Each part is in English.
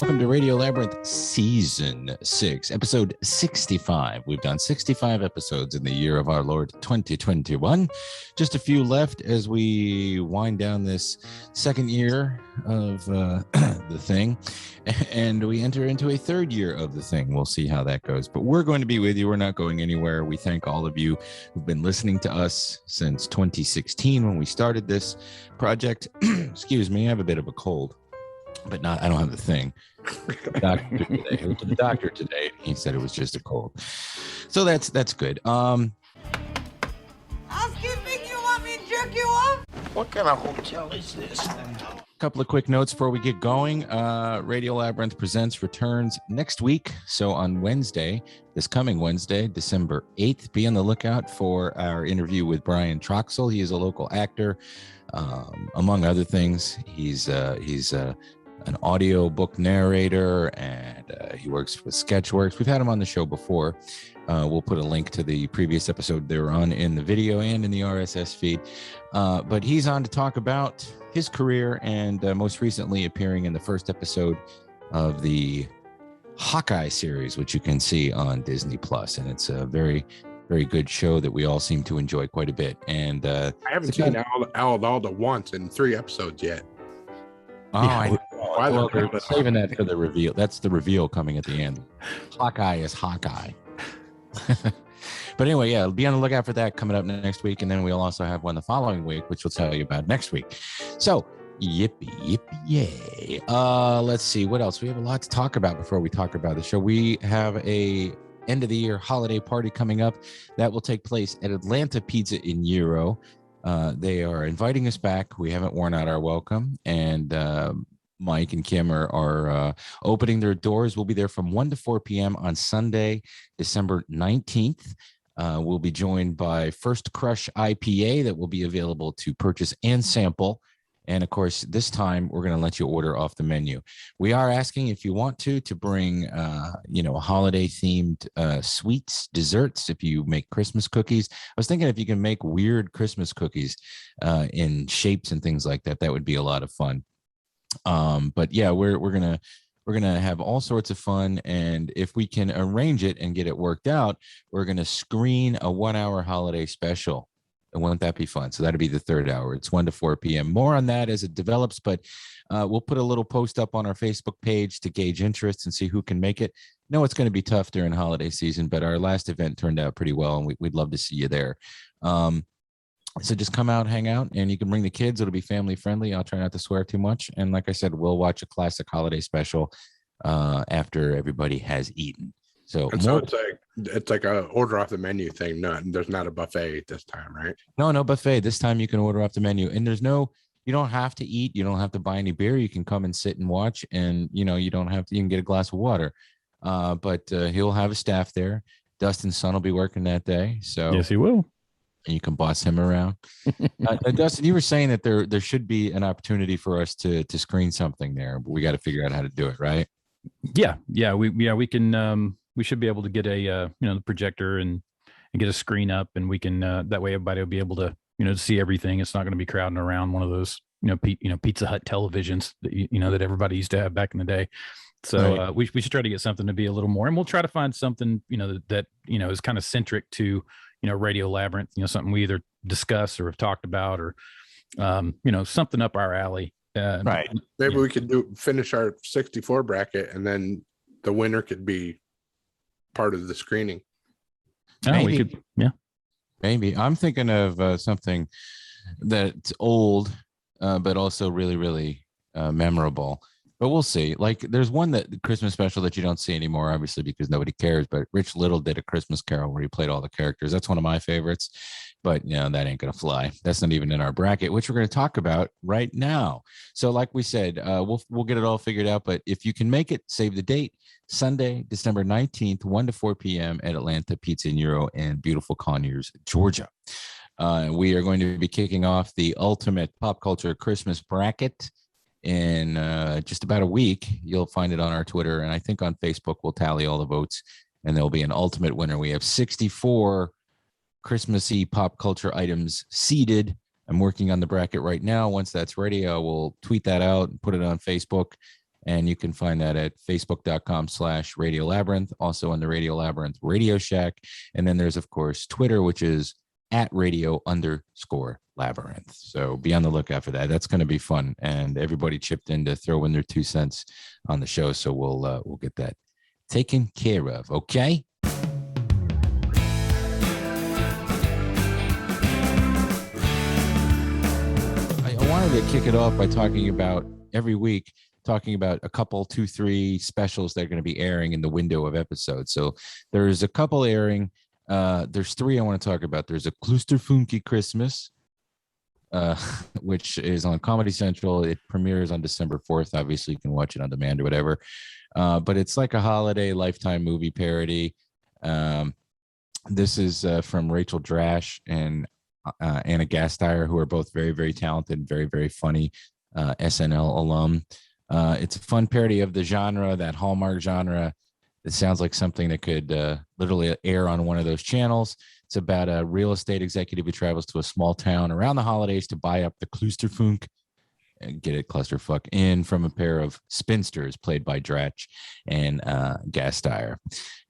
Welcome to Radio Labyrinth Season 6, Episode 65. We've done 65 episodes in the year of our Lord 2021. Just a few left as we wind down this second year of the thing, and we enter into a third year of the thing. We'll see how that goes, but we're going to be with you. We're not going anywhere. We thank all of you who've been listening to us since 2016 when we started this project. Excuse me, I have a bit of a cold. But not, I don't have the thing. I went to the doctor today. He said it was just a cold. So that's good. Housekeeping, you want me to jerk you off? What kind of hotel is this? A couple of quick notes before we get going. Radio Labyrinth Presents returns next week. So on Wednesday, this coming Wednesday, December 8th, be on the lookout for our interview with Brian Troxel. He is a local actor. Among other things, he's an audio book narrator, and he works with Sketchworks. We've had him on the show before. We'll put a link to the previous episode they're on in the video and in the RSS feed. But he's on to talk about his career and most recently appearing in the first episode of the Hawkeye series, which you can see on Disney Plus. And it's a very, very good show that we all seem to enjoy quite a bit. And I haven't seen Alda once in 3 episodes yet. Oh, yeah. Well, they're saving that for the reveal. That's the reveal coming at the end. Hawkeye is Hawkeye. But anyway, yeah, be on the lookout for that coming up next week. And then we'll also have one the following week, which we'll tell you about next week. So, yippee, yay. Let's see. What else? We have a lot to talk about before we talk about the show. We have a end of the year holiday party coming up that will take place at Atlanta Pizza in Euro. They are inviting us back. We haven't worn out our welcome, and Mike and Kim are opening their doors. We'll be there from 1 to 4 p.m. on Sunday, December 19th. We'll be joined by First Crush IPA that will be available to purchase and sample. And of course, this time we're going to let you order off the menu. We are asking if you want to bring, holiday themed sweets, desserts. If you make Christmas cookies, I was thinking if you can make weird Christmas cookies in shapes and things like that, that would be a lot of fun. But yeah, we're gonna have all sorts of fun, and if we can arrange it and get it worked out, we're gonna screen a 1-hour holiday special. And won't that be fun? So that'll be the third hour. It's 1 to 4 p.m. More on that as it develops, but we'll put a little post up on our Facebook page to gauge interest and see who can make it. No, it's going to be tough during holiday season, but our last event turned out pretty well, and we'd love to see you there. So just come out, hang out, and you can bring the kids. It'll be family friendly. I'll try not to swear too much. And like I said, we'll watch a classic holiday special after everybody has eaten. So it's like a order off the menu thing. No, there's not a buffet this time, right? No buffet. This time you can order off the menu, and you don't have to eat. You don't have to buy any beer. You can come and sit and watch, and you don't have to. You can get a glass of water. But he'll have a staff there. Dustin's son will be working that day. So yes, he will. And you can boss him around. Dustin, you were saying that there should be an opportunity for us to screen something there, but we got to figure out how to do it, right? Yeah. We can. We should be able to get a the projector and get a screen up, and we can that way everybody will be able to see everything. It's not going to be crowding around one of those Pizza Hut televisions that that everybody used to have back in the day. So right. We should try to get something to be a little more, and we'll try to find something that is kind of centric to Radio Labyrinth, something we either discuss or have talked about, or something up our alley. Right. Maybe we could finish our 64 bracket, and then the winner could be part of the screening. Maybe. We could, yeah. Maybe. I'm thinking of something that's old, but also really, really memorable. But we'll see. Like, there's one that the Christmas special that you don't see anymore, obviously, because nobody cares. But Rich Little did a Christmas Carol where he played all the characters. That's one of my favorites. But that ain't gonna fly. That's not even in our bracket, which we're gonna talk about right now. So, like we said, we'll get it all figured out. But if you can make it, save the date. Sunday, December 19th, 1 to 4 p.m. at Atlanta Pizza and Euro in beautiful Conyers, Georgia. We are going to be kicking off the ultimate pop culture Christmas bracket in just about a week. You'll find it on our Twitter, and I think on Facebook we'll tally all the votes, and there'll be an ultimate winner. We have 64 Christmassy pop culture items seeded. I'm working on the bracket right now. Once that's ready, I will tweet that out and put it on Facebook, and you can find that at facebook.com/Radio Labyrinth, also on the Radio Labyrinth Radio Shack. And then there's, of course, Twitter, which is @radio_Labyrinth. So be on the lookout for that. That's going to be fun. And everybody chipped in to throw in their 2 cents on the show. So we'll get that taken care of. Okay. I wanted to kick it off by talking about every week, talking about a couple, 2, 3 specials that are going to be airing in the window of episodes. So there's a couple airing. There's 3 I want to talk about. There's a Klusterfunky Christmas, which is on Comedy Central. It premieres on December 4th. Obviously, you can watch it on demand or whatever. But it's like a holiday Lifetime movie parody. This is from Rachel Drash and Anna Gasteyer, who are both very, very talented, very, very funny SNL alum. It's a fun parody of the genre, that Hallmark genre. It sounds like something that could literally air on one of those channels. It's about a real estate executive who travels to a small town around the holidays to buy up the Klusterfunk, and get it clusterfuck in from a pair of spinsters played by Dratch and Gasteyer.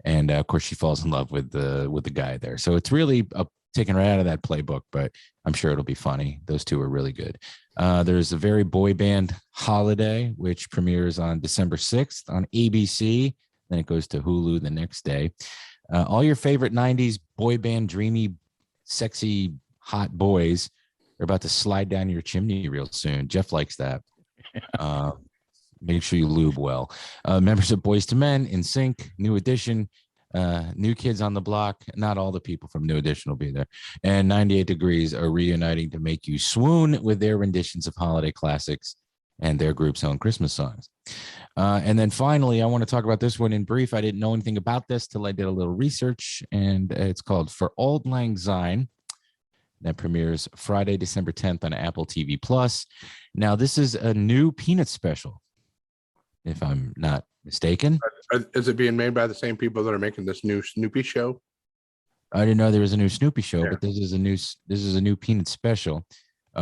And of course, she falls in love with the guy there. So it's really taken right out of that playbook, but I'm sure it'll be funny. Those 2 are really good. There's a very boy band holiday, which premieres on December 6th on ABC. Then it goes to Hulu the next day. All your favorite 90s boy band, dreamy, sexy, hot boys are about to slide down your chimney real soon. Jeff likes that. Make sure you lube well. Members of Boys to Men, In Sync, New Edition, New Kids on the Block. Not all the people from New Edition will be there. And 98 Degrees are reuniting to make you swoon with their renditions of holiday classics and their group's own Christmas songs. And then finally, I want to talk about this one in brief. I didn't know anything about this till I did a little research, and it's called For Auld Lang Syne. That premieres Friday, December 10th on Apple TV Plus. Now, this is a new Peanuts special, if I'm not mistaken. Is it being made by the same people that are making this new Snoopy show? I didn't know there was a new Snoopy show, but this is a new Peanuts special.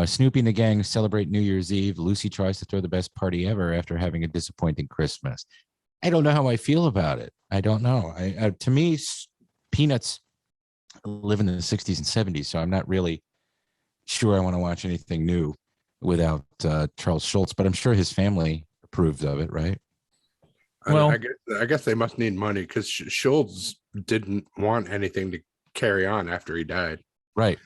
Snoopy and the gang celebrate New Year's Eve. Lucy tries to throw the best party ever after having a disappointing Christmas. I don't know how I feel about it. I don't know. To me, Peanuts live in the 60s and 70s, so I'm not really sure I want to watch anything new without Charles Schultz, but I'm sure his family approved of it, right? Well, I guess they must need money because Schultz didn't want anything to carry on after he died. Right.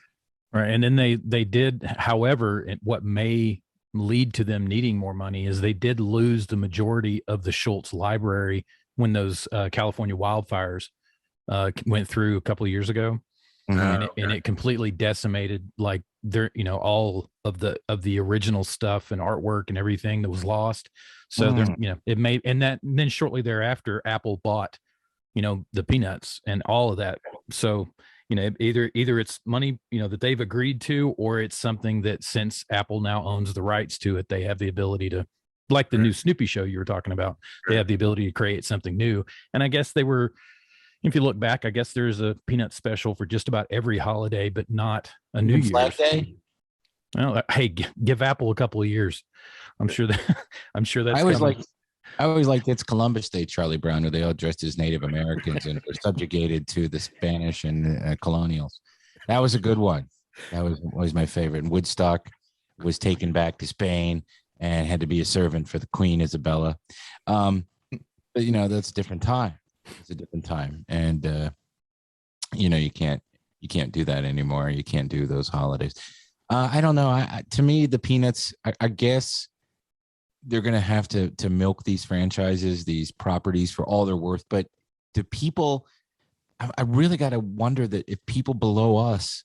Right. And then they did, however, what may lead to them needing more money is they did lose the majority of the Schultz library when those California wildfires went through a couple of years ago. And it completely decimated like all of the original stuff and artwork and everything that was lost. So it made, and then shortly thereafter, Apple bought, the Peanuts and all of that. So, either it's money, that they've agreed to, or it's something that since Apple now owns the rights to it, they have the ability to, like the new Snoopy show you were talking about, they have the ability to create something new. And I guess they were, if you look back, I guess there's a Peanut special for just about every holiday, but not a New Year's Flag Day. Well, hey, give Apple a couple of years. I'm sure that's. I always like it's Columbus Day, Charlie Brown, where they all dressed as Native Americans and were subjugated to the Spanish and colonials. That was a good one. That was my favorite. And Woodstock was taken back to Spain and had to be a servant for the Queen Isabella. But that's a different time. It's a different time, and you can't do that anymore. You can't do those holidays. I don't know. To me, the Peanuts, I guess they're going to have to milk these franchises, these properties for all they're worth. But do people, I really got to wonder that if people below us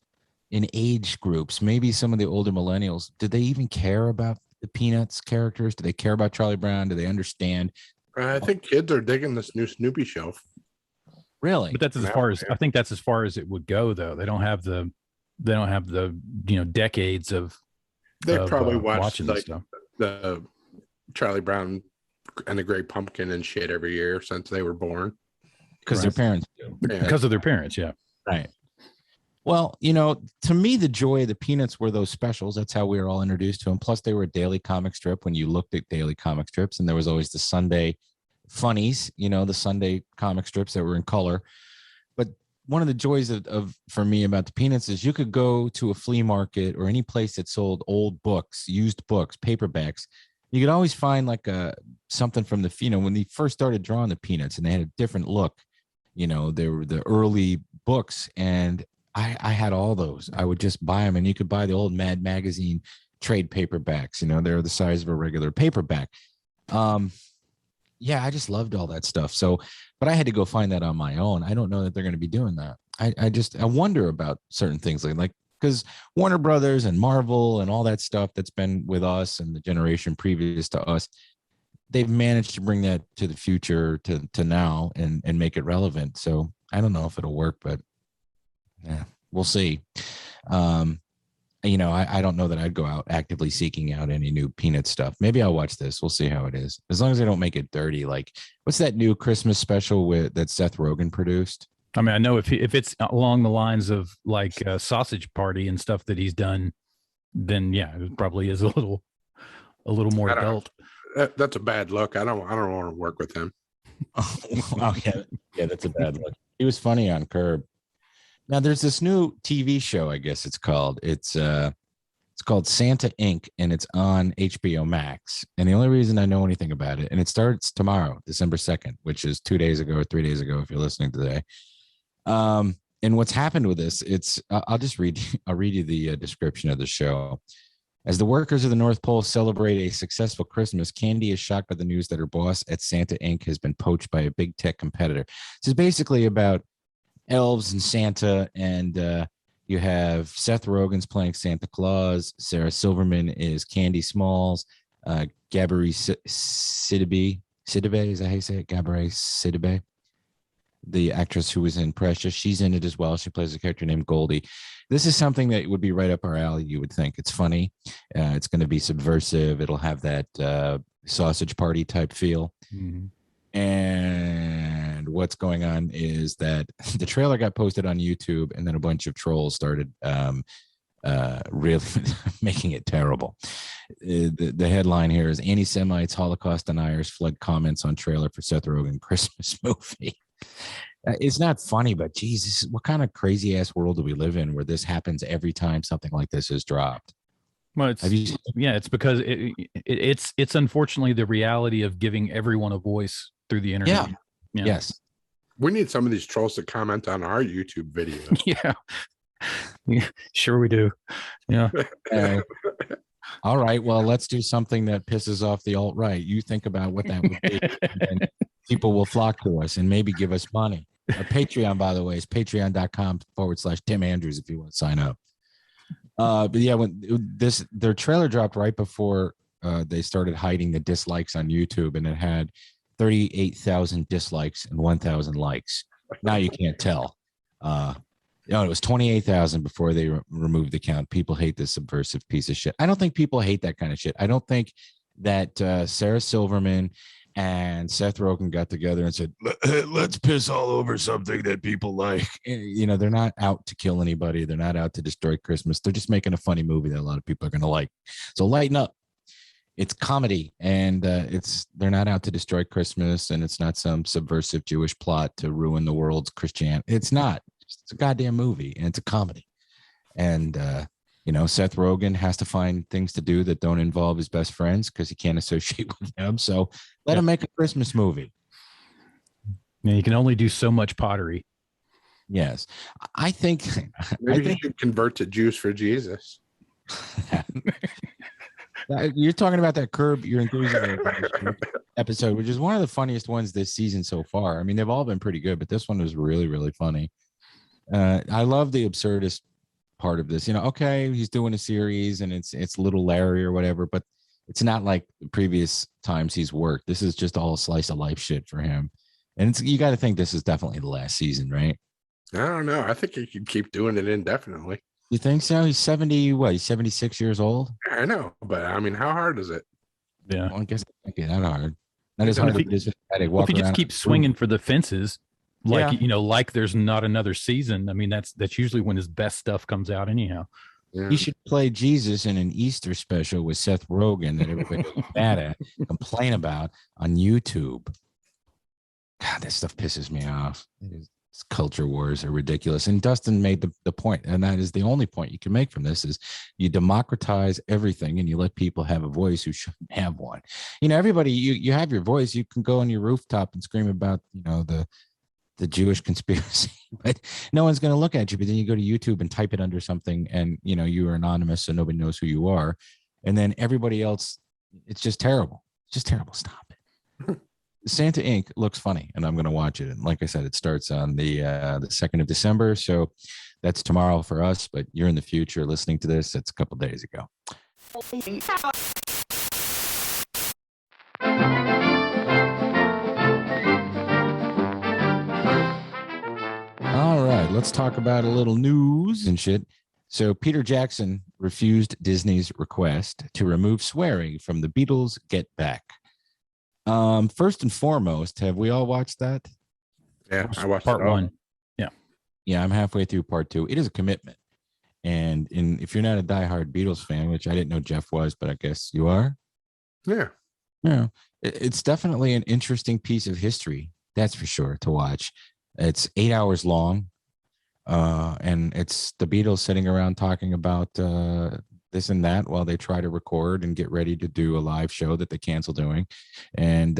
in age groups, maybe some of the older millennials, do they even care about the Peanuts characters? Do they care about Charlie Brown? Do they understand? I think kids are digging this new Snoopy show. Really? But that's as far as I think that's as far as it would go, though. They don't have the decades of they probably watched watching like stuff. The Charlie Brown and the Great Pumpkin and shit every year since they were born. Because their parents do. Because of their parents, yeah. Right. Well, to me, the joy of the Peanuts were those specials. That's how we were all introduced to them. Plus, they were a daily comic strip when you looked at daily comic strips. And there was always the Sunday funnies, the Sunday comic strips that were in color. But one of the joys of for me about the Peanuts is you could go to a flea market or any place that sold old books, used books, paperbacks. You could always find like something from when they first started drawing the Peanuts and they had a different look. They were the early books, and I had all those. I would just buy them, and you could buy the old Mad Magazine trade paperbacks. They're the size of a regular paperback. Yeah, I just loved all that stuff. So, but I had to go find that on my own. I don't know that they're going to be doing that. I wonder about certain things like because Warner Brothers and Marvel and all that stuff that's been with us and the generation previous to us, they've managed to bring that to the future to now and make it relevant. So I don't know if it'll work, but yeah, we'll see. I don't know that I'd go out actively seeking out any new Peanut stuff. Maybe I'll watch this. We'll see how it is. As long as they don't make it dirty. Like, what's that new Christmas special that Seth Rogen produced? I mean, I know if it's along the lines of like a Sausage Party and stuff that he's done, then yeah, it probably is a little more adult. That's a bad look. I don't want to work with him. Oh yeah, that's a bad look. He was funny on Curb. Now there's this new TV show, I guess it's called. It's called Santa Inc. and it's on HBO Max. And the only reason I know anything about it, and it starts tomorrow, December 2nd, which is 2 days ago or 3 days ago if you're listening today. And what's happened with this, I'll read you the description of the show. As the workers of the North Pole celebrate a successful Christmas, Candy is shocked by the news that her boss at Santa Inc. has been poached by a big tech competitor. So it's basically about elves and Santa, and you have Seth Rogen's playing Santa Claus. Sarah Silverman is Candy Smalls. Gabri Sidibe, is that how you say it? Gabri Sidibe, the actress who was in Precious, she's in it as well. She plays a character named Goldie. This is something that would be right up our alley, you would think. It's funny. It's going to be subversive. It'll have that Sausage Party type feel. Mm-hmm. And what's going on is that the trailer got posted on YouTube, and then a bunch of trolls started really making it terrible. The headline here is Anti-Semites, Holocaust deniers flood comments on trailer for Seth Rogen Christmas movie. It's not funny, but Jesus, what kind of crazy ass world do we live in where this happens every time something like this is dropped? Well, it's because it's unfortunately the reality of giving everyone a voice through the internet. Yeah. Yes. We need some of these trolls to comment on our YouTube videos. Yeah, sure we do. Yeah. All right. Well, let's do something that pisses off the alt-right. You think about what that would be. And people will flock to us and maybe give us money. Our Patreon, by the way, is patreon.com/Tim Andrews if you want to sign up. But yeah, when their trailer dropped right before they started hiding the dislikes on YouTube, and it had 38,000 dislikes and 1,000 likes. Now you can't tell. It was 28,000 before they removed the count. People hate this subversive piece of shit. I don't think people hate that kind of shit. I don't think that Sarah Silverman and Seth Rogen got together and said, let's piss all over something that people like. They're not out to kill anybody. They're not out to destroy Christmas. They're just making a funny movie that a lot of people are going to like. So lighten up. It's comedy, and they're not out to destroy Christmas, and it's not some subversive Jewish plot to ruin the world's Christianity. It's not. It's a goddamn movie, and it's a comedy. And Seth Rogen has to find things to do that don't involve his best friends because he can't associate with them. So let him make a Christmas movie. Yeah, you can only do so much pottery. Yes, I think maybe he should convert to Jews for Jesus. You're talking about that Curb Your Enthusiasm episode, which is one of the funniest ones this season so far. I mean, they've all been pretty good, but this one was really, really funny. I love the absurdist part of this. Okay, he's doing a series and it's Little Larry or whatever, but it's not like the previous times he's worked. This is just all slice of life shit for him. And you got to think this is definitely the last season, right? I don't know. I think he could keep doing it indefinitely. You think so? He's 70, what? He's 76 years old? I know, but I mean, how hard is it? Yeah. Well, I guess it can't be that hard. Not as hard as it is if he just keeps swinging for the fences, like, like there's not another season. I mean, that's usually when his best stuff comes out anyhow. Yeah. He should play Jesus in an Easter special with Seth Rogan that everybody is mad at, complain about on YouTube. God, that stuff pisses me off. Culture wars are ridiculous. And Dustin made the point, and that is the only point you can make from this, is you democratize everything and you let people have a voice who shouldn't have one. Everybody, you have your voice. You can go on your rooftop and scream about, the Jewish conspiracy, but no one's going to look at you. But then you go to YouTube and type it under something and, you are anonymous, so nobody knows who you are. And then everybody else, it's just terrible. It's just terrible. Stop it. Santa Inc. looks funny, and I'm going to watch it. And like I said, it starts on the 2nd of December. So that's tomorrow for us, but you're in the future listening to this. That's a couple days ago. All right, let's talk about a little news and shit. So Peter Jackson refused Disney's request to remove swearing from the Beatles' Get Back. First and foremost, have we all watched that? Yeah, I watched part one. Yeah, I'm halfway through part two. It is a commitment. And if you're not a diehard Beatles fan, which I didn't know Jeff was, but I guess you are. Yeah. Yeah. It's definitely an interesting piece of history. That's for sure, to watch. It's 8 hours long. And it's the Beatles sitting around talking about this and that while they try to record and get ready to do a live show that they cancel doing. And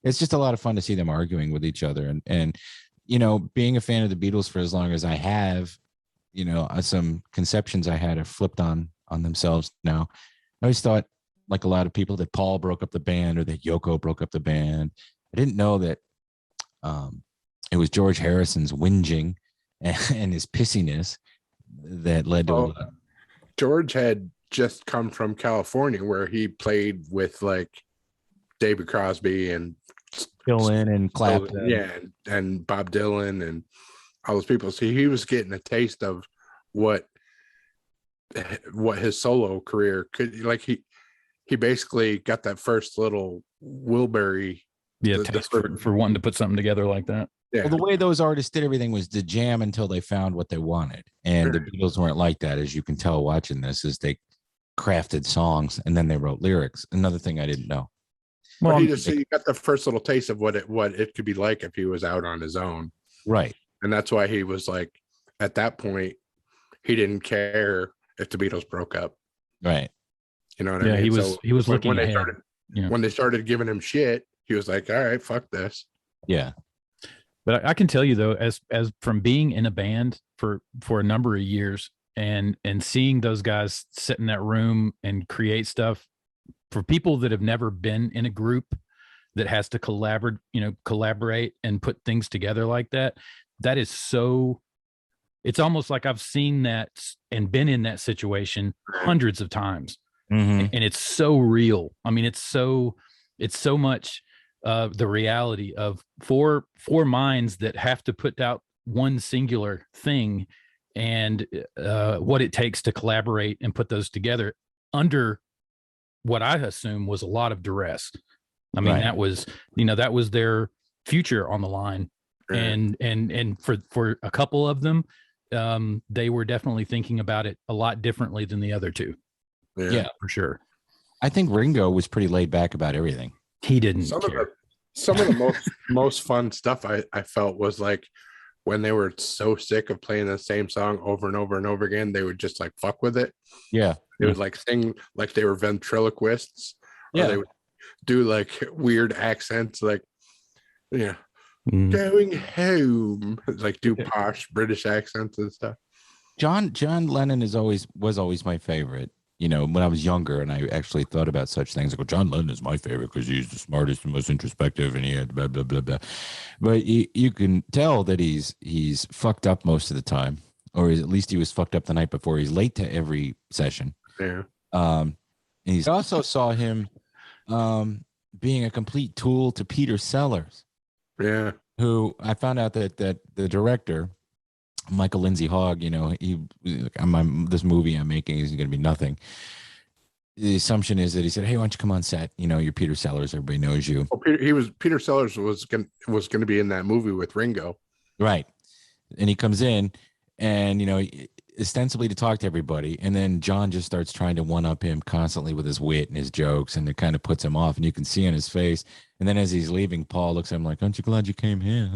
it's just a lot of fun to see them arguing with each other. And being a fan of the Beatles for as long as I have, some conceptions I had have flipped on themselves now. I always thought, like a lot of people, that Paul broke up the band or that Yoko broke up the band. I didn't know that it was George Harrison's whinging and his pissiness that led to George had just come from California, where he played with like David Crosby and Dylan and Clapton, and Bob Dylan and all those people. So he was getting a taste of what his solo career could like. He basically got that first little Wilbury, taste for wanting to put something together like that. Yeah. Well, the way those artists did everything was to jam until they found what they wanted. And the Beatles weren't like that, as you can tell watching this, is they crafted songs and then they wrote lyrics. Another thing I didn't know. Well, he got the first little taste of what it could be like if he was out on his own. Right. And that's why he was like, at that point, he didn't care if the Beatles broke up. Right. You know what I mean? He was looking ahead. When they started giving him shit, he was like, all right, fuck this. Yeah. But I can tell you though, as from being in a band for a number of years and seeing those guys sit in that room and create stuff, for people that have never been in a group that has to collaborate and put things together like that, that is so, it's almost like I've seen that and been in that situation hundreds of times. Mm-hmm. And it's so real. I mean, it's so much the reality of four minds that have to put out one singular thing, and what it takes to collaborate and put those together under what I assume was a lot of duress. I mean, that was their future on the line. Right. And for a couple of them, they were definitely thinking about it a lot differently than the other two. Yeah, for sure. I think Ringo was pretty laid back about everything. He didn't care. Some of the most fun stuff I felt was like when they were so sick of playing the same song over and over and over again, they would just like fuck with it. Yeah. They would like sing like they were ventriloquists. Or they would do like weird accents, like, going home, like do posh British accents and stuff. John Lennon was always my favorite. you know, when I was younger and I actually thought about such things, I go, John Lennon is my favorite because he's the smartest and most introspective and he had blah, blah, blah, blah. But you can tell that he's fucked up most of the time, or at least he was fucked up the night before. He's late to every session. Yeah. And he's also saw him being a complete tool to Peter Sellers. Yeah. Who I found out that the director, Michael Lindsay Hogg, you know, this movie I'm making is going to be nothing. The assumption is that he said, "Hey, why don't you come on set? You know, you're Peter Sellers. Everybody knows you." Well, Peter Sellers was going to be in that movie with Ringo, right? And he comes in, and you know, ostensibly to talk to everybody, and then John just starts trying to one up him constantly with his wit and his jokes, and it kind of puts him off, and you can see on his face. And then as he's leaving, Paul looks at him like, "Aren't you glad you came here?"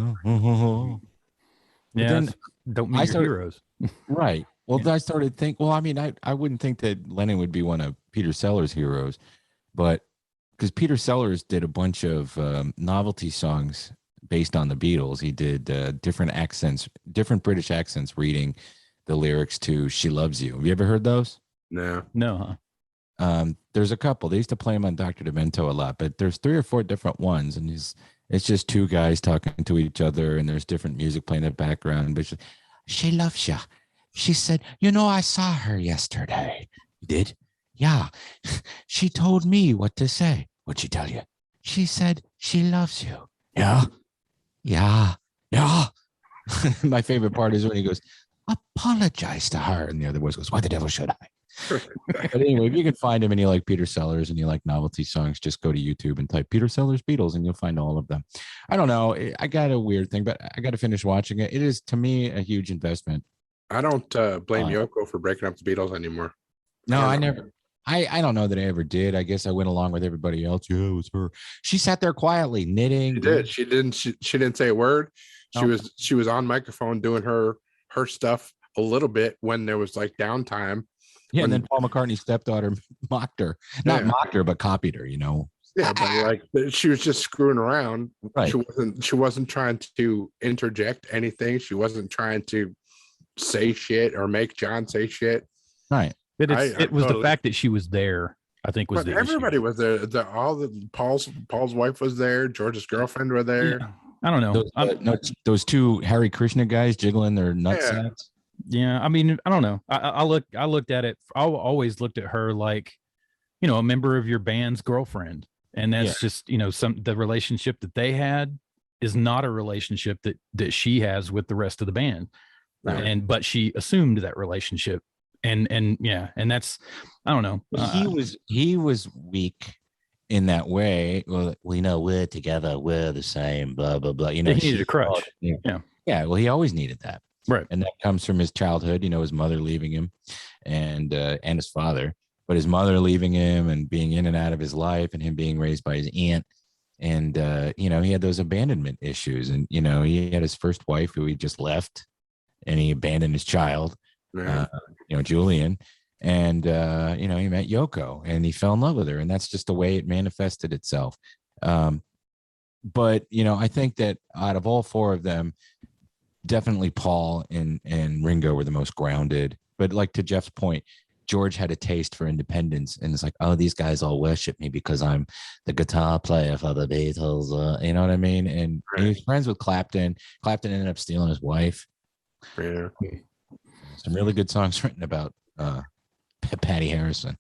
Yeah. Then don't meet your heroes. Right. Well, Yeah. I started thinking, well, I mean, I wouldn't think that Lennon would be one of Peter Sellers' heroes, but because Peter Sellers did a bunch of novelty songs based on the Beatles. He did different British accents reading the lyrics to She Loves You. Have you ever heard those? No. Huh? There's a couple. They used to play them on Dr. Demento a lot, but there's 3 or 4 different ones. And it's just 2 guys talking to each other, and there's different music playing in the background. But she loves you. She said, "You know, I saw her yesterday." "You did?" "Yeah. She told me what to say." "What'd she tell you?" "She said she loves you." "Yeah. Yeah. Yeah." My favorite part is when he goes, "Apologize to her." And the other voice goes, "Why the devil should I?" But anyway, if you can find him and you like Peter Sellers and you like novelty songs, just go to YouTube and type Peter Sellers Beatles and you'll find all of them. I don't know. I got a weird thing, but I got to finish watching it. It is, to me, a huge investment. I don't blame Yoko for breaking up the Beatles anymore. No, I never. I don't know that I ever did. I guess I went along with everybody else. Yeah, it was her. She sat there quietly knitting. She did. She didn't say a word. She was on microphone doing her stuff a little bit when there was like downtime. Yeah, and then Paul McCartney's stepdaughter mocked her. Not mocked her, but copied her, you know. Yeah, but like she was just screwing around. Right. She wasn't trying to interject anything. She wasn't trying to say shit or make John say shit. Right. But it was the fact that she was there, I think, was the everybody issue. was there. Paul's wife was there. George's girlfriend were there. Yeah. I don't know. Those 2 Hare Krishna guys jiggling their nutsacks. Yeah, I mean, I don't know. I looked at it. I always looked at her like, you know, a member of your band's girlfriend, and that's just, you know, the relationship that they had is not a relationship that she has with the rest of the band, right. But she assumed that relationship, and that's, I don't know. He was weak in that way. Well, we know we're together, we're the same, blah blah blah. You know, he needed a crutch. Yeah. Well, he always needed that. Right. And that comes from his childhood, you know, his mother leaving him and his father, but his mother leaving him and being in and out of his life and him being raised by his aunt. And, you know, he had those abandonment issues, and, you know, he had his first wife who he just left and he abandoned his child, you know, Julian. And, you know, he met Yoko and he fell in love with her, and that's just the way it manifested itself. But, you know, I think that out of all 4 of them, definitely Paul and Ringo were the most grounded. But like to Jeff's point, George had a taste for independence, and it's like, oh, these guys all worship me because I'm the guitar player for the Beatles. You know what I mean? And he was friends with Clapton. Clapton ended up stealing his wife. Yeah. Some really good songs written about Patty Harrison.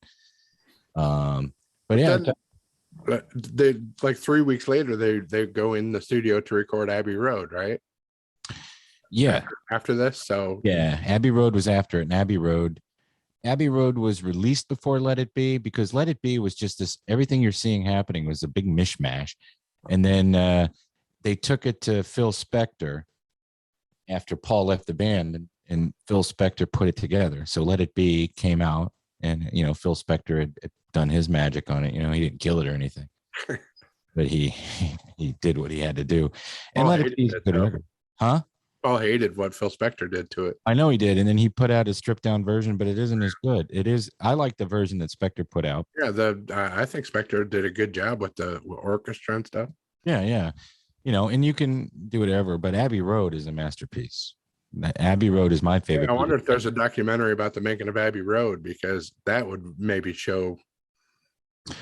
But yeah. They like 3 weeks later, they go in the studio to record Abbey Road, right? Yeah. After this, so yeah, Abbey Road was after it, and Abbey Road was released before Let It Be, because Let It Be was just this, everything you're seeing happening was a big mishmash, and then they took it to Phil Spector after Paul left the band, and Phil Spector put it together. So Let It Be came out, and you know, Phil Spector had done his magic on it. You know, he didn't kill it or anything, but he did what he had to do, and Let It Be is a good record, huh? Paul hated what Phil Spector did to it. I know he did, and then he put out a stripped down version, but it isn't as good. It is. I like the version that Spector put out. Yeah, I think Spector did a good job with the orchestra and stuff. Yeah, you know, and you can do whatever, but Abbey Road is a masterpiece. Abbey Road is my favorite. I wonder if there's a documentary about the making of Abbey Road, because that would maybe show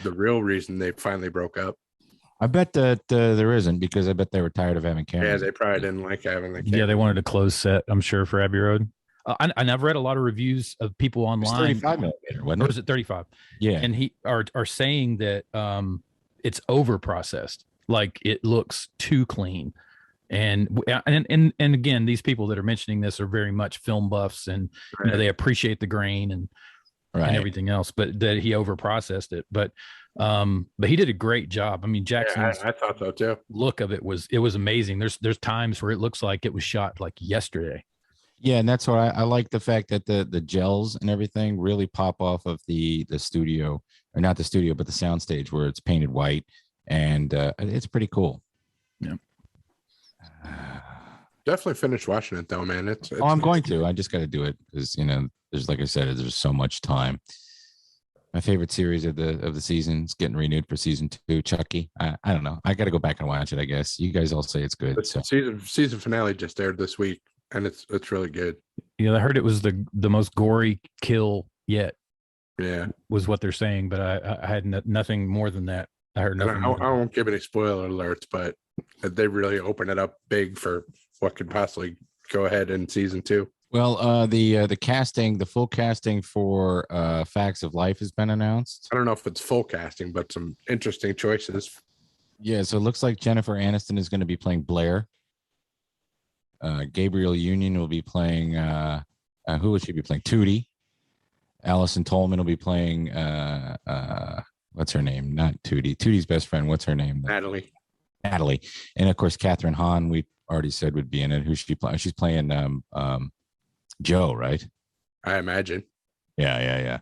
the real reason they finally broke up. I bet that there isn't, because I bet they were tired of having cameras. Yeah, they probably didn't like having the cameras. Yeah, they wanted a closed set, I'm sure, for Abbey Road. And I've read a lot of reviews of people online. 35 millimeter, wasn't or it? was it 35? Yeah. And he are saying that it's over processed, like it looks too clean. And again, these people that are mentioning this are very much film buffs, and you know, they appreciate the grain and everything else, but that he over processed it. But he did a great job. I mean, Jackson's I thought so too. Look of it was amazing. There's times where it looks like it was shot like yesterday. Yeah, and that's what I like, the fact that the gels and everything really pop off of the studio, or not the studio, but the soundstage, where it's painted white, and it's pretty cool. Yeah. Definitely finish watching it though, man. It's I'm going to. I just got to do it because, you know, there's, like I said, there's so much time. My favorite series of the season is getting renewed for season 2. Chucky. I don't know. I got to go back and watch it, I guess. You guys all say it's good. The season finale just aired this week, and it's really good. Yeah, I heard it was the most gory kill yet. Yeah, was what they're saying, but I had nothing more than that. I heard nothing. I won't give any spoiler alerts, but they really open it up big for what could possibly go ahead in season 2. Well, the casting, the full casting for Facts of Life has been announced. I don't know if it's full casting, but some interesting choices. Yeah, so it looks like Jennifer Aniston is going to be playing Blair. Gabriel Union will be playing, who will she be playing? Tootie. Allison Tolman will be playing, what's her name? Not Tootie. Tootie's best friend. What's her name? Natalie. And of course, Catherine Hahn, we already said would be in it. Who's she playing? She's playing Joe, right? I imagine. Yeah.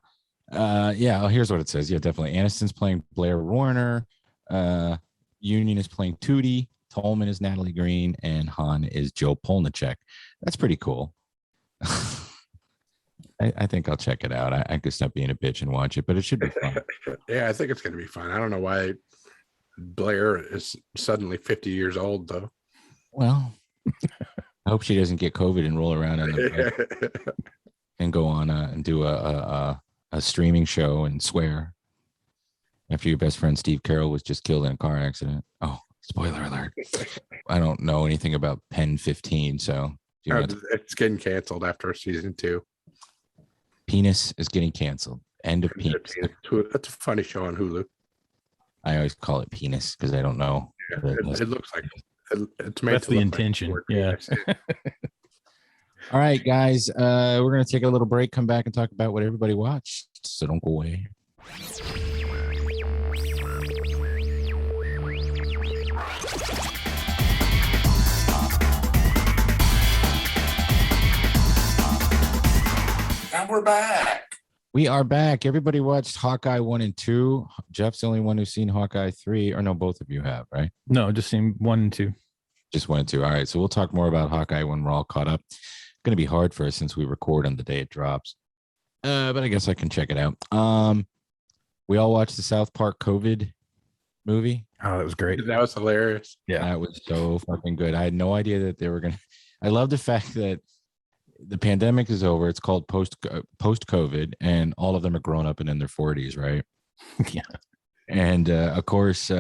Oh, here's what it says. Yeah, definitely. Aniston's playing Blair Warner. Union is playing Tootie. Tolman is Natalie Green, and Hahn is Joe Polnicek. That's pretty cool. I think I'll check it out. I could stop being a bitch and watch it, but it should be fun. Yeah, I think it's going to be fun. I don't know why Blair is suddenly 50 years old, though. Well, I hope she doesn't get COVID and roll around in the and go on and do a streaming show and swear after your best friend Steve Carroll was just killed in a car accident. Oh, spoiler alert. I don't know anything about Pen 15, so it's getting canceled after season 2. Penis is getting canceled. End of Penis. That's a funny show on Hulu. I always call it Penis because I don't know. Yeah, it looks like it's made. That's the intention. Like yeah. All right, guys. We're gonna take a little break, come back and talk about what everybody watched. So don't go away. And we're back. We are back. Everybody watched Hawkeye 1 and 2. Jeff's the only one who's seen Hawkeye 3, or no, both of you have, right? No, just seen 1 and 2. Just 1 and 2. All right, so we'll talk more about Hawkeye when we're all caught up. It's going to be hard for us since we record on the day it drops, but I guess I can check it out. We all watched the South Park COVID movie. Oh, that was great. That was hilarious. Yeah, that was so fucking good. I had no idea that they were going to. I love the fact that the pandemic is over. It's called post COVID, and all of them are grown up and in their 40s, right? Yeah. And of course,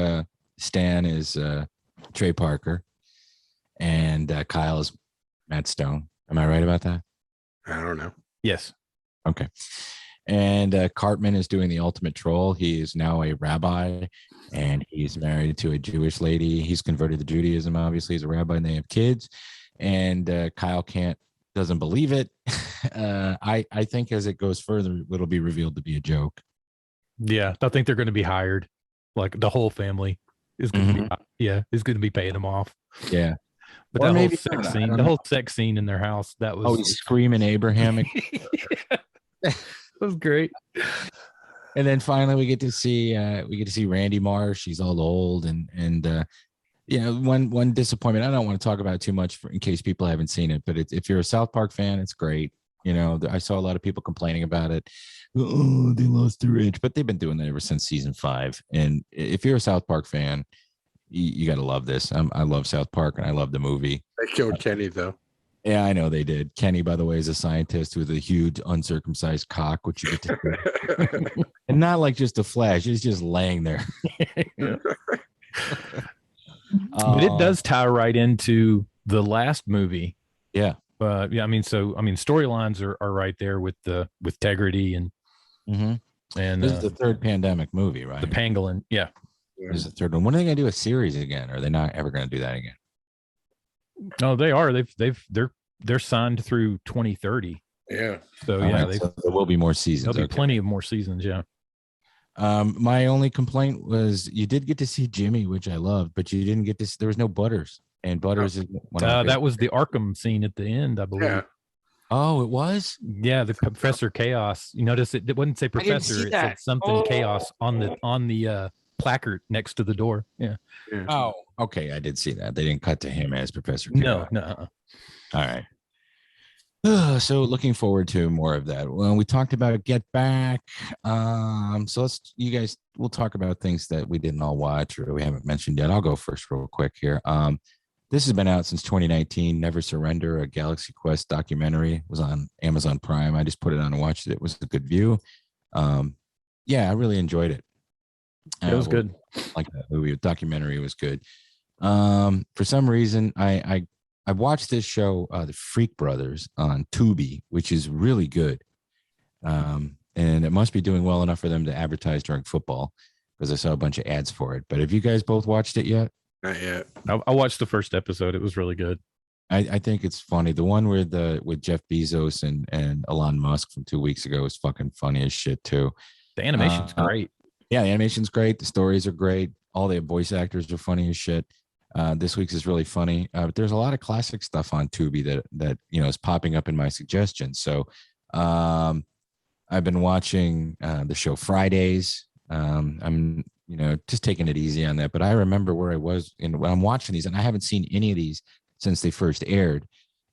Stan is Trey Parker, and Kyle is Matt Stone. Am I right about that? I don't know. Yes. Okay. And Cartman is doing the ultimate troll. He is now a rabbi, and he's married to a Jewish lady. He's converted to Judaism. Obviously, he's a rabbi, and they have kids. And Kyle doesn't believe it. I think as it goes further, it'll be revealed to be a joke. Yeah, I think they're going to be hired. Like the whole family is going to be. Yeah, is going to be paying them off. Yeah, but that whole sex scene, the whole sex scene in their house, that was. Oh, he's screaming Abraham. That was great. And then finally, we get to see Randy Marsh. He's all old, and you know, one disappointment. I don't want to talk about it too much in case people haven't seen it, but if you're a South Park fan, it's great. You know, I saw a lot of people complaining about it. Oh, they lost their edge, but they've been doing that ever since season 5. And if you're a South Park fan, you got to love this. I love South Park, and I love the movie. They killed Kenny though. Yeah, I know they did. Kenny, by the way, is a scientist with a huge uncircumcised cock, which you get to see. And not like just a flash. He's just laying there. Yeah. But it does tie right into the last movie. Yeah. Yeah, I mean, storylines are right there with Tegrity and this is the third pandemic movie, right? The Pangolin. Yeah. This is the third one. When are they going to do a series again? Or are they not ever going to do that again? No, they are. They're signed through 2030. Yeah. So so there will be more seasons. There'll be plenty of more seasons. Yeah. My only complaint was you did get to see Jimmy, which I loved, but you didn't get to. There was no Butters, and Butters is that was the Arkham scene at the end, I believe. Yeah. Oh, it was. Yeah, the Professor Chaos. You notice it wouldn't say Professor; it said something Chaos on the placard next to the door. Yeah. Oh, okay. I did see that. They didn't cut to him as Professor Chaos. No. All right. So looking forward to more of that. Well, we talked about Get Back. So we'll talk about things that we didn't all watch or we haven't mentioned yet. I'll go first real quick here. This has been out since 2019. Never Surrender, a Galaxy Quest documentary. It was on Amazon Prime. I just put it on and watched it. It was a good view. Yeah, I really enjoyed it. It was good. Like that movie, the documentary was good. For some reason, I watched this show, The Freak Brothers, on Tubi, which is really good. And it must be doing well enough for them to advertise during football because I saw a bunch of ads for it. But have you guys both watched it yet? Not yet. I watched the first episode. It was really good. I think it's funny. The one with Jeff Bezos and Elon Musk from 2 weeks ago is fucking funny as shit too. The animation's great. Yeah, the animation's great. The stories are great. All the voice actors are funny as shit. This week's is really funny. But there's a lot of classic stuff on Tubi that is popping up in my suggestions. So I've been watching the show Fridays. I'm just taking it easy on that. But I remember where I was when I'm watching these, and I haven't seen any of these since they first aired.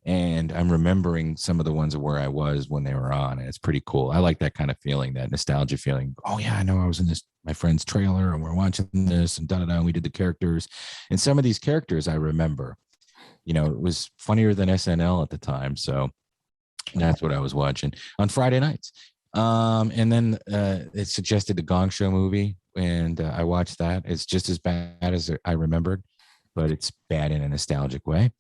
And I'm remembering some of the ones of where I was when they were on. And it's pretty cool. I like that kind of feeling, that nostalgia feeling. Oh yeah, I know I was in my friend's trailer and we're watching this and and we did the characters. And some of these characters I remember, it was funnier than SNL at the time. So that's what I was watching on Friday nights. And then it suggested the Gong Show movie. And I watched that. It's just as bad as I remembered, but it's bad in a nostalgic way.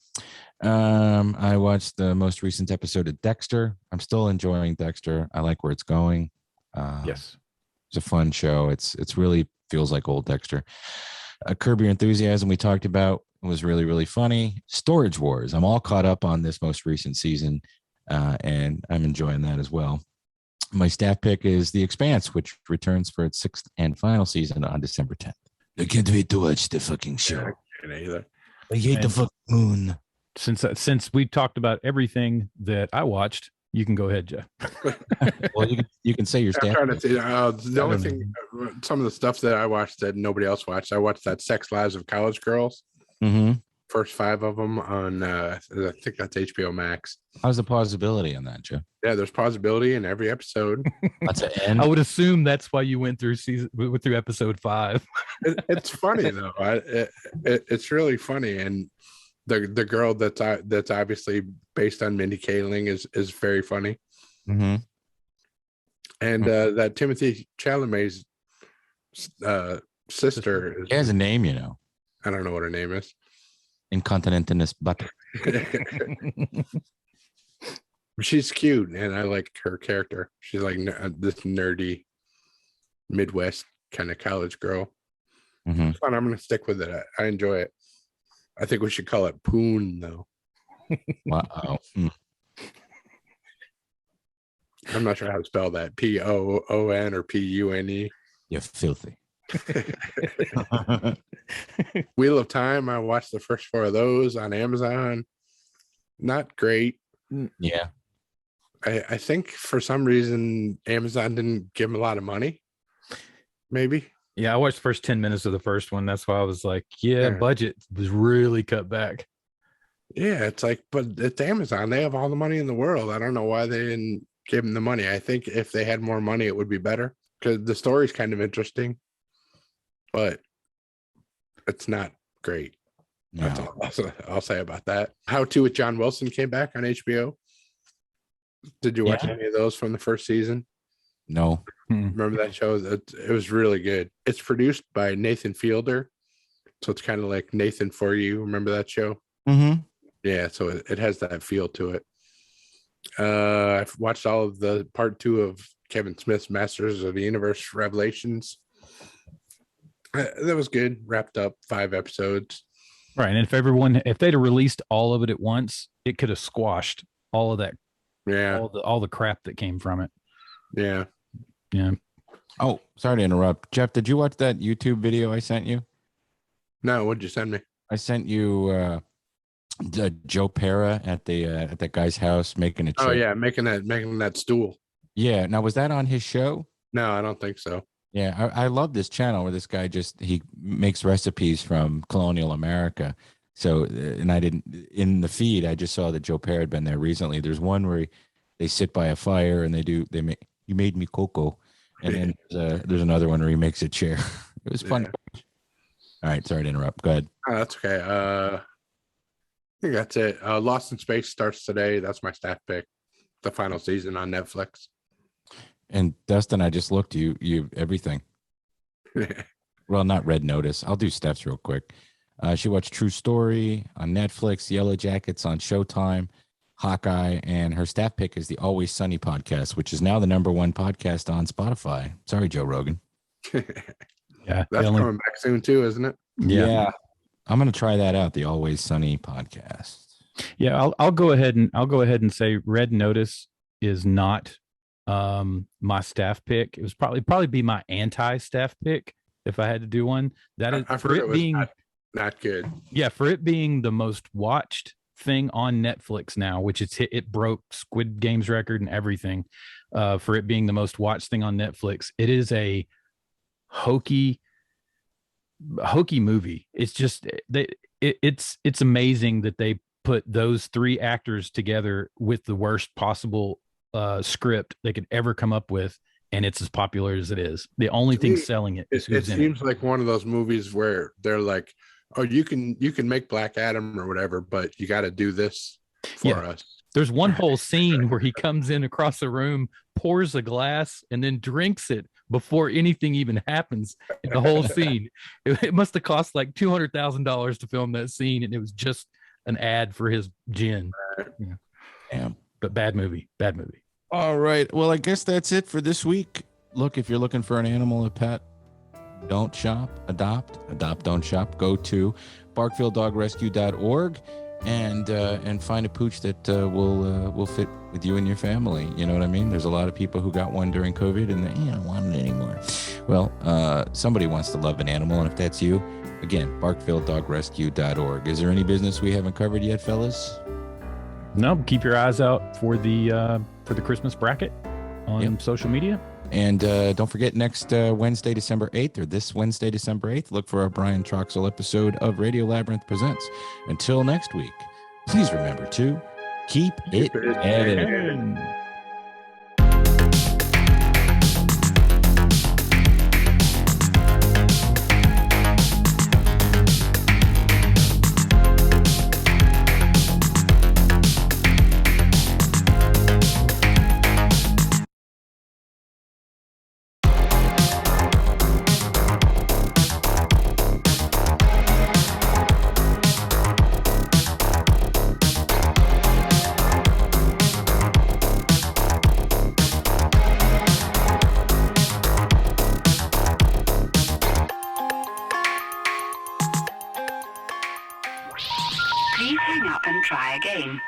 I watched the most recent episode of Dexter. I'm still enjoying Dexter. I like where it's going. Yes, it's a fun show. It's really feels like old Dexter. Curb Your Enthusiasm we talked about was really, really funny. Storage Wars. I'm all caught up on this most recent season, and I'm enjoying that as well. My staff pick is The Expanse, which returns for its 6th and final season on December 10th. I can't wait to watch the fucking show. I can't either. I hate the fucking moon. Since we talked about everything that I watched, you can go ahead, Jeff. Well, you can say your staff. I'm trying to see, the only thing, some of the stuff that I watched that nobody else watched. I watched that Sex Lives of College Girls. Mm-hmm. First 5 of them on, I think that's HBO Max. How's the plausibility on that, Joe? Yeah, there's plausibility in every episode. That's an end. I would assume that's why you went through episode 5. It's funny though. It's really funny, and the girl that's obviously based on Mindy Kaling is very funny. Mm-hmm. And that Timothy Chalamet's sister He has a name, I don't know what her name is. Incontinentinous butter. She's cute, and I like her character. She's like this nerdy Midwest kind of college girl. Mm-hmm. It's fun. I'm going to stick with it. I enjoy it. I think we should call it Poon, though. Wow. I'm not sure how to spell that. Poon or Pune. You're filthy. Wheel of Time. I watched the first 4 of those on Amazon. Not great. Yeah. I think for some reason Amazon didn't give them a lot of money. Maybe. Yeah, I watched the first 10 minutes of the first one. That's why I was like, budget was really cut back. Yeah, it's like, but it's Amazon. They have all the money in the world. I don't know why they didn't give them the money. I think if they had more money, it would be better because the story's kind of interesting, but it's not great. That's No. all I'll say about that. How To with John Wilson came back on HBO. Did you watch any of those from the first season? No. Remember that show? It was really good. It's produced by Nathan Fielder. So it's kind of like Nathan For You. Remember that show? Mm-hmm. Yeah, so it has that feel to it. I've watched all of the part 2 of Kevin Smith's Masters of the Universe Revelations. That was good. Wrapped up 5 episodes. Right. And if they'd have released all of it at once, it could have squashed all of that. Yeah. All the crap that came from it. Yeah. Yeah. Oh, sorry to interrupt. Jeff, did you watch that YouTube video I sent you? No, what'd you send me? I sent you Joe Pera at that guy's house making a chip. Oh yeah, making that stool. Yeah. Now, was that on his show? No, I don't think so. Yeah, I love this channel where this guy he makes recipes from colonial America. So, and I didn't, in the feed, I just saw that Joe Pera had been there recently. There's one where they sit by a fire and you made me cocoa. And then there's another one where he makes a chair. It was fun. Yeah. All right, sorry to interrupt. Go ahead. Oh, that's okay. I think that's it. Lost in Space starts today. That's my staff pick. The final season on Netflix. And Dustin, I just looked. You everything. Well, not Red Notice. I'll do Steph's real quick. She watched True Story on Netflix, Yellow Jackets on Showtime, Hawkeye, and her staff pick is the Always Sunny podcast, which is now the #1 podcast on Spotify. Sorry, Joe Rogan. Yeah, that's coming back soon too, isn't it? Yeah. I'm gonna try that out. The Always Sunny podcast. Yeah, I'll go ahead and say Red Notice is not my staff pick. It was probably be my anti-staff pick if I had to do one. That is for it being not good. Yeah, for it being the most watched thing on Netflix now, which it broke Squid Game's record and everything. For it being the most watched thing on Netflix, it is a hokey movie. It's just it's amazing that they put those 3 actors together with the worst possible script they could ever come up with, and it's as popular as it is. The only thing selling it is it seems like one of those movies where they're like, oh, you can make Black Adam or whatever, but you got to do this for us. There's one whole scene where he comes in across the room, pours a glass, and then drinks it before anything even happens in the whole scene. It must have cost like $200,000 to film that scene, and it was just an ad for his gin. Yeah. Damn. But bad movie. All right. Well, I guess that's it for this week. Look, if you're looking for an animal, a pet, don't shop, adopt, don't shop. Go to barkvilledogrescue.org and find a pooch that will fit with you and your family. You know what I mean? There's a lot of people who got one during COVID and they don't want it anymore. Well, somebody wants to love an animal, and if that's you, again, barkvilledogrescue.org. Is there any business we haven't covered yet, fellas? No, keep your eyes out for the Christmas bracket on social media. And don't forget, next Wednesday, December 8th, or this Wednesday, December 8th, look for our Brian Troxel episode of Radio Labyrinth Presents. Until next week, please remember to keep it heaven. Please hang up and try again.